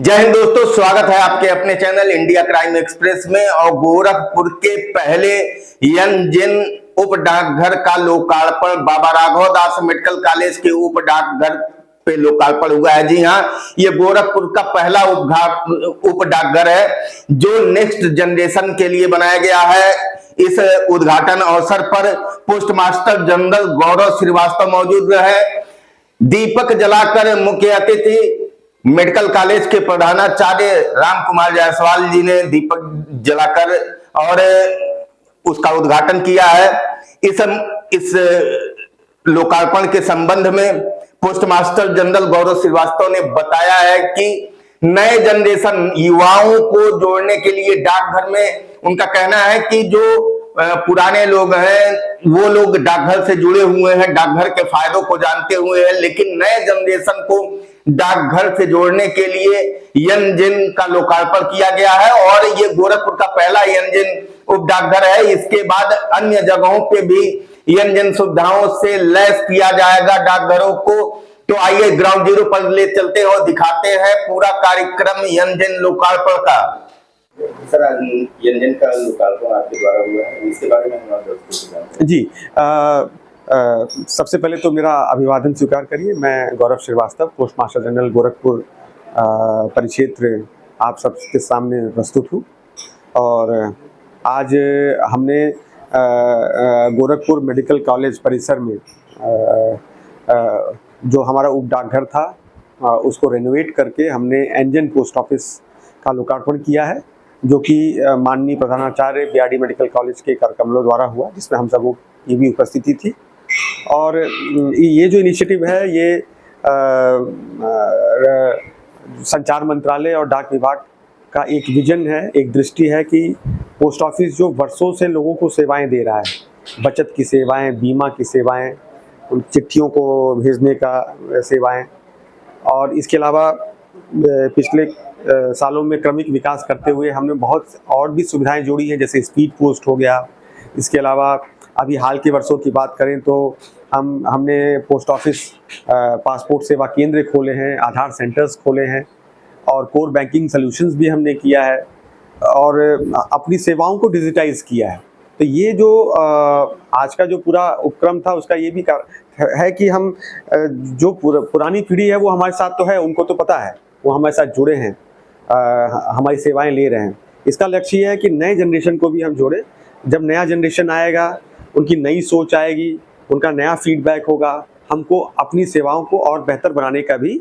जय हिंद दोस्तों, स्वागत है आपके अपने चैनल इंडिया क्राइम एक्सप्रेस में। और गोरखपुर के पहले यंजन उप डाकघर का लोकार्पण बाबा राघव दास मेडिकल कॉलेज के उप डाकघर पे लोकार्पण हुआ है। जी हाँ, ये गोरखपुर का पहला उप डाकघर है जो नेक्स्ट जनरेशन के लिए बनाया गया है। इस उद्घाटन अवसर पर पोस्ट मास्टर जनरल गौरव श्रीवास्तव मौजूद रहे। दीपक जलाकर मुख्य अतिथि मेडिकल कॉलेज के प्रधानाचार्य राम कुमार जायसवाल जी ने दीपक जलाकर और उसका उद्घाटन किया है। इस लोकार्पण के संबंध में पोस्ट मास्टर जनरल गौरव श्रीवास्तव ने बताया है कि नए जनरेशन युवाओं को जोड़ने के लिए डाकघर में उनका कहना है कि जो पुराने लोग हैं वो लोग डाकघर से जुड़े हुए हैं, डाकघर के फायदों को जानते हुए हैं, लेकिन नए जनरेशन को डाकघर से जोड़ने के लिए यंजन का लोकार्पण किया गया है। और ये गोरखपुर का पहला यंजन उप डाकघर है। इसके बाद अन्य जगहों पे भी यंजन सुविधाओं से लैस किया जाएगा डाकघरों को। तो आइए ग्राउंड जीरो पर ले चलते हैं और दिखाते हैं पूरा कार्यक्रम यंजन लोकार्पण का। सर, यंजन का लोकार्पण आपके द्वारा हुआ है, इसके बारे में हम जी सबसे पहले तो मेरा अभिवादन स्वीकार करिए। मैं Gaurav Srivastava, post master general Gorakhpur परिक्षेत्र आप सबके सामने प्रस्तुत हूँ। और आज हमने गोरखपुर मेडिकल कॉलेज परिसर में जो हमारा उप डाकघर था उसको रेनोवेट करके हमने एंजन पोस्ट ऑफिस का लोकार्पण किया है, जो कि माननीय प्रधानाचार्य बीआरडी मेडिकल कॉलेज के करकमलों द्वारा हुआ, जिसमें हम सबों की भी उपस्थिति थी। और ये जो इनिशिएटिव है ये संचार मंत्रालय और डाक विभाग का एक विजन है, एक दृष्टि है कि पोस्ट ऑफिस जो वर्षों से लोगों को सेवाएं दे रहा है, बचत की सेवाएं, बीमा की सेवाएं, उन चिट्ठियों को भेजने का सेवाएं, और इसके अलावा पिछले सालों में क्रमिक विकास करते हुए हमने बहुत और भी सुविधाएं जोड़ी हैं, जैसे स्पीड पोस्ट हो गया। इसके अलावा अभी हाल के वर्षों की बात करें तो हमने पोस्ट ऑफिस पासपोर्ट सेवा केंद्र खोले हैं, आधार सेंटर्स खोले हैं, और कोर बैंकिंग सॉल्यूशंस भी हमने किया है, और अपनी सेवाओं को डिजिटाइज किया है। तो ये जो आज का जो पूरा उपक्रम था उसका ये भी है कि हम जो पुरानी पीढ़ी है वो हमारे साथ तो है, उनको तो पता है, वो हमारे साथ जुड़े हैं, हमारी सेवाएं ले रहे हैं। इसका लक्ष्य ये है कि नए जनरेशन को भी हम जोड़ें। जब नया जनरेशन आएगा, उनकी नई सोच आएगी, उनका नया फीडबैक होगा, हमको अपनी सेवाओं को और बेहतर बनाने का भी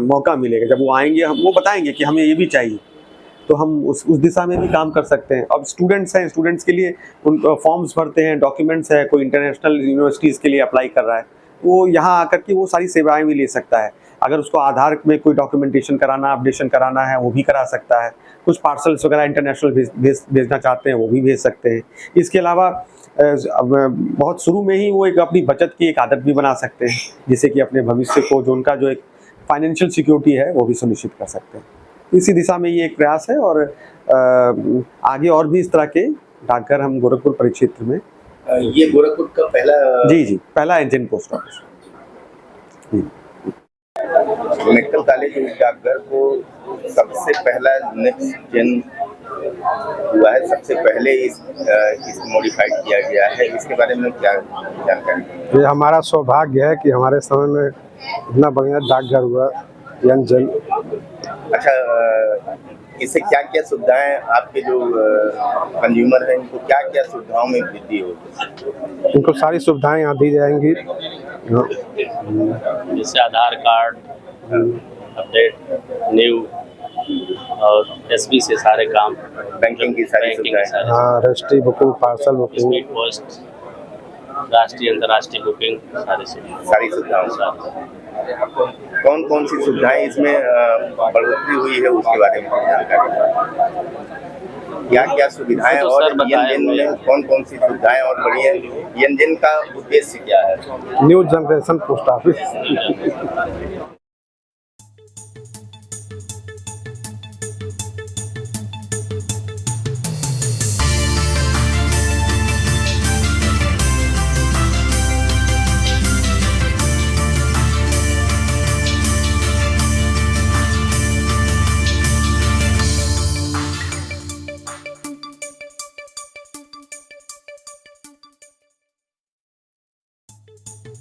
मौका मिलेगा। जब वो आएंगे हम वो बताएंगे कि हमें ये भी चाहिए, तो हम उस दिशा में भी काम कर सकते हैं। अब स्टूडेंट्स हैं, स्टूडेंट्स के लिए उन फॉर्म्स भरते हैं, डॉक्यूमेंट्स है, कोई इंटरनेशनल यूनिवर्सिटीज़ के लिए अप्लाई कर रहा है, वो यहाँ आकर के वो सारी सेवाएं भी ले सकता है। अगर उसको आधार में कोई डॉक्यूमेंटेशन कराना, अपडेशन कराना है, वो भी करा सकता है। कुछ पार्सल्स वगैरह इंटरनेशनल भेजना चाहते हैं, वो भी भेज सकते हैं। इसके अलावा बहुत शुरू में ही वो एक अपनी बचत की एक आदत भी बना सकते हैं, जिससे कि अपने भविष्य को, जो उनका जो एक फाइनेंशियल सिक्योरिटी है, वो भी सुनिश्चित कर सकते हैं। इसी दिशा में ये एक प्रयास है, और आगे और भी इस तरह के डाकघर हम गोरखपुर परिक्षेत्र में। ये गोरखपुर का पहला जी पहला एंजन पोस्ट ऑफिस। मेडिकल कॉलेज डाकघर को सबसे पहला नेक्स्ट जेन हुआ है, सबसे पहले इस मॉडिफाइड किया गया है, इसके बारे में क्या जानकारी? ये हमारा सौभाग्य है कि हमारे समय में इतना बढ़िया डाकघर हुआ यंजन। अच्छा, इससे क्या क्या सुविधाएं आपके जो कंज्यूमर हैं इनको क्या क्या सुविधाओं में वृद्धि होगी? इनको सारी सुविधाएं यहाँ दी जाएंगी, जैसे आधार कार्ड अपडेट, न्यू, और एसबी से सारे काम, बैंकिंग की सारी सुविधाएं, हाँ, registry booking, parcel booking, speed post, राष्ट्रीय अंतर्राष्ट्रीय बुकिंग, सारी सुविधाएं। कौन कौन सी सुविधाएं इसमें बढ़ोतरी हुई है उसके बारे में जानकारी? क्या क्या सुविधाएं तो और यंजन में कौन कौन सी सुविधाएं और बढ़ी है? यंजन का उद्देश्य क्या है? New generation post office. है।